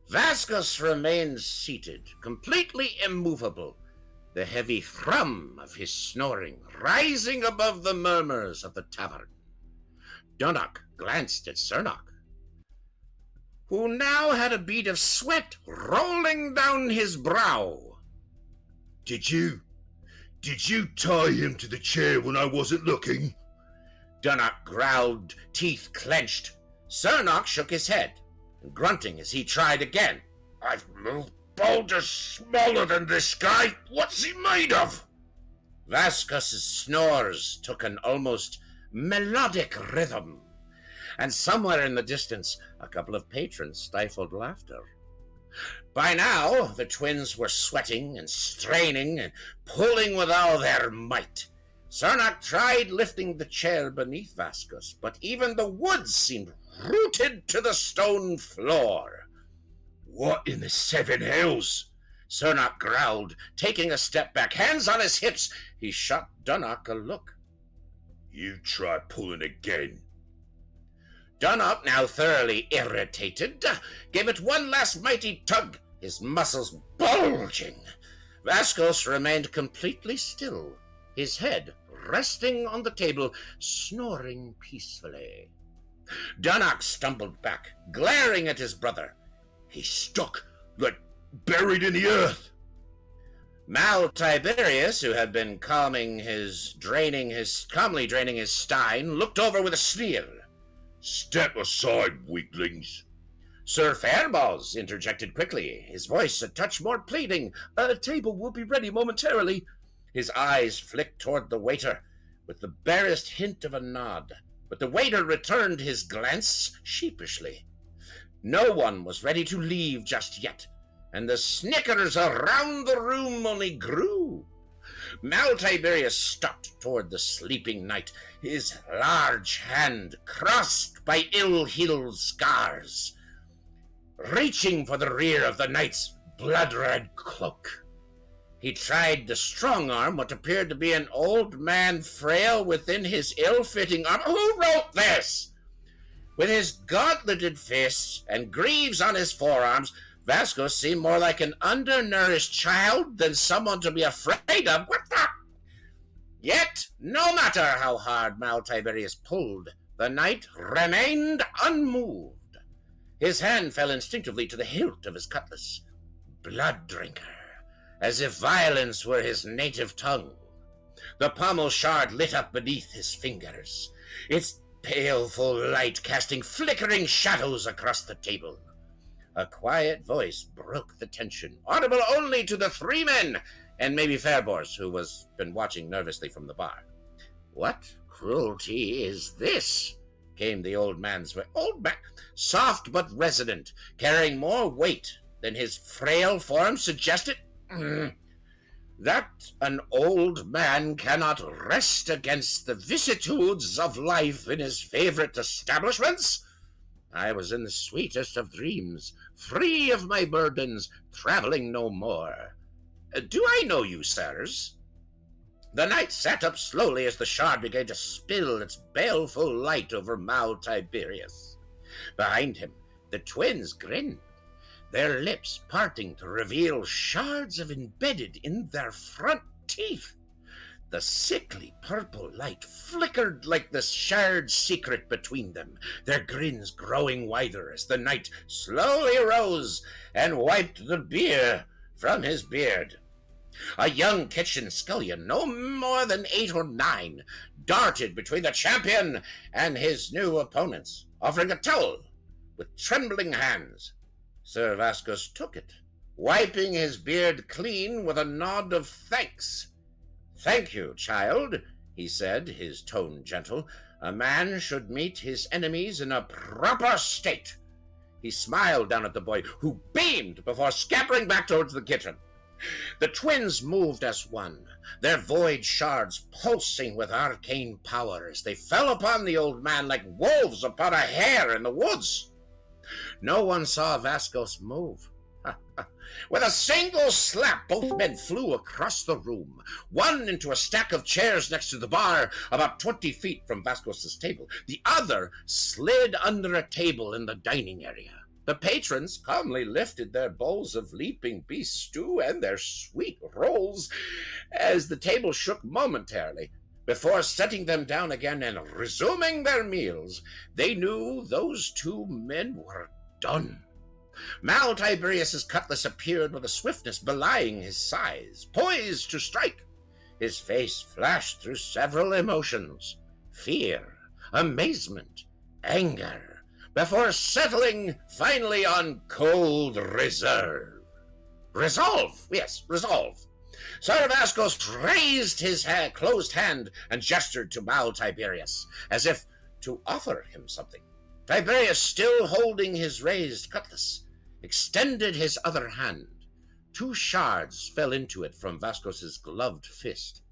Vaskos remained seated, completely immovable, the heavy thrum of his snoring rising above the murmurs of the tavern. Dunnock glanced at Cernach, who now had a bead of sweat rolling down his brow. Did you tie him to the chair when I wasn't looking? Dunnock growled, teeth clenched. Cernach shook his head, grunting as he tried again. I've moved boulders smaller than this guy. What's he made of? Vaskos' snores took an almost melodic rhythm, and somewhere in the distance a couple of patrons stifled laughter. By now the twins were sweating and straining and pulling with all their might. Cernach tried lifting the chair beneath Vaskos, but even the wood seemed rooted to the stone floor. What in the seven hells? Cernach growled, taking a step back, hands on his hips. He shot Dunnock a look. You try pulling again. Dunnock, now thoroughly irritated, gave it one last mighty tug, his muscles bulging. Vaskos remained completely still, his head resting on the table, snoring peacefully. Dunnock stumbled back, glaring at his brother. He's stuck, like buried in the earth. Mal Tiberius, who had been calmly draining his stein, looked over with a sneer. Step aside, weaklings. Sir Fairbos interjected quickly, his voice a touch more pleading. A table will be ready momentarily. His eyes flicked toward the waiter, with the barest hint of a nod, but the waiter returned his glance sheepishly. No one was ready to leave just yet, and the snickers around the room only grew. Mal Tiberius stopped toward the sleeping knight, his large hand crossed by ill-healed scars, reaching for the rear of the knight's blood-red cloak. He tried to strong-arm what appeared to be an old man frail within his ill-fitting armor. Who wrote this? With his gauntleted fists and greaves on his forearms, Vaskos seemed more like an undernourished child than someone to be afraid of. What the? Yet, no matter how hard Mal Tiberius pulled, the knight remained unmoved. His hand fell instinctively to the hilt of his cutlass. Blood drinker, as if violence were his native tongue. The pommel shard lit up beneath his fingers, its baleful light casting flickering shadows across the table. A quiet voice broke the tension, audible only to the three men, and maybe Fairbors, who was been watching nervously from the bar. What cruelty is this? Came the old man's voice. Old man, soft but resonant, carrying more weight than his frail form suggested. That an old man cannot rest against the vicissitudes of life in his favorite establishments? I was in the sweetest of dreams, free of my burdens, traveling no more. Do I know you, sirs? The knight sat up slowly as the shard began to spill its baleful light over Mal Tiberius. Behind him, the twins grinned, their lips parting to reveal shards of embedded in their front teeth. The sickly purple light flickered like the shared secret between them, their grins growing wider as the knight slowly rose and wiped the beer from his beard. A young kitchen scullion, no more than 8 or 9, darted between the champion and his new opponents, offering a towel with trembling hands. Sir Vaskos took it, wiping his beard clean with a nod of thanks. Thank you, child, he said, his tone gentle. A man should meet his enemies in a proper state. He smiled down at the boy, who beamed before scampering back towards the kitchen. The twins moved as one, their void shards pulsing with arcane power as they fell upon the old man like wolves upon a hare in the woods. No one saw Vaskos move. With a single slap, both men flew across the room, one into a stack of chairs next to the bar about 20 feet from Vaskos' table. The other slid under a table in the dining area. The patrons calmly lifted their bowls of leaping beast stew and their sweet rolls as the table shook momentarily. Before setting them down again and resuming their meals, they knew those two men were done. Mal Tiberius's cutlass appeared with a swiftness belying his size, poised to strike. His face flashed through several emotions: fear, amazement, anger, before settling finally on cold reserve. Resolve! Yes, resolve. Sir Vaskos raised his closed hand and gestured to Mal Tiberius, as if to offer him something. Tiberius, still holding his raised cutlass, extended his other hand. 2 shards fell into it from Vaskos's gloved fist.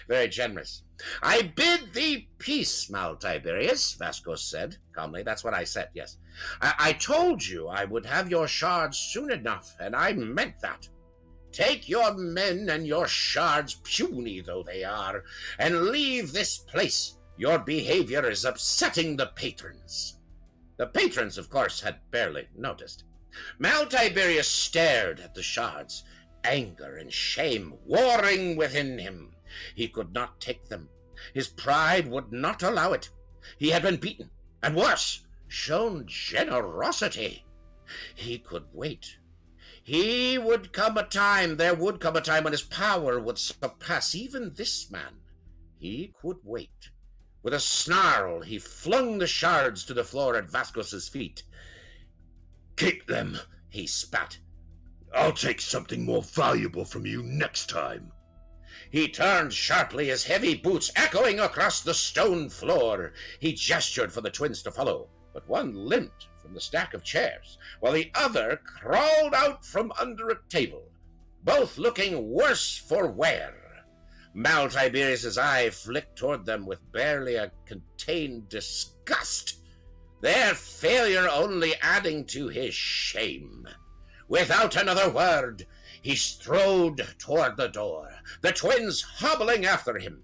Very generous. "I bid thee peace, Mal Tiberius," Vaskos said calmly. That's what I said, yes. I told you I would have your shards soon enough, and I meant that. Take your men and your shards, puny though they are, and leave this place. Your behavior is upsetting the patrons." The patrons, of course, had barely noticed. Mal Tiberius stared at the shards, anger and shame warring within him. He could not take them. His pride would not allow it. He had been beaten, and worse, shown generosity. He could wait. There would come a time when his power would surpass even this man. He could wait. With a snarl, he flung the shards to the floor at Vaskos's feet. "Keep them," he spat. "I'll take something more valuable from you next time." He turned sharply, his heavy boots echoing across the stone floor. He gestured for the twins to follow, but one limped from the stack of chairs, while the other crawled out from under a table, both looking worse for wear. Mal Tiberius's eye flicked toward them with barely a contained disgust, their failure only adding to his shame. Without another word, he strode toward the door, the twins hobbling after him.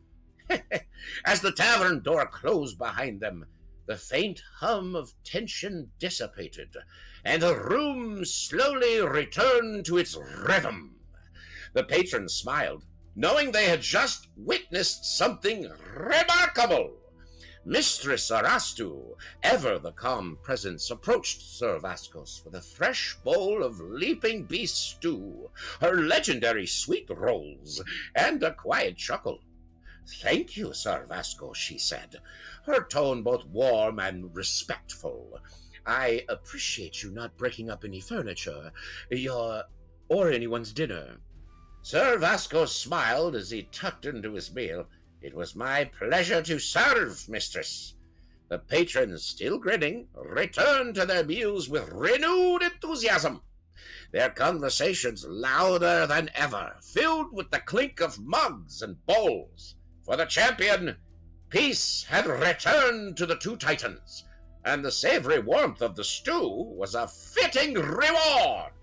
As the tavern door closed behind them, the faint hum of tension dissipated, and the room slowly returned to its rhythm. The patrons smiled, knowing they had just witnessed something remarkable. Mistress Arastu, ever the calm presence, approached Sir Vaskos with a fresh bowl of leaping beast stew, her legendary sweet rolls, and a quiet chuckle. "Thank you, Sir Vaskos," she said, her tone both warm and respectful. "I appreciate you not breaking up any furniture, or anyone's dinner." Sir Vaskos smiled as he tucked into his meal. "It was my pleasure to serve, mistress." The patrons, still grinning, returned to their meals with renewed enthusiasm, their conversations louder than ever, filled with the clink of mugs and bowls. For the champion, peace had returned to the two titans, and the savory warmth of the stew was a fitting reward.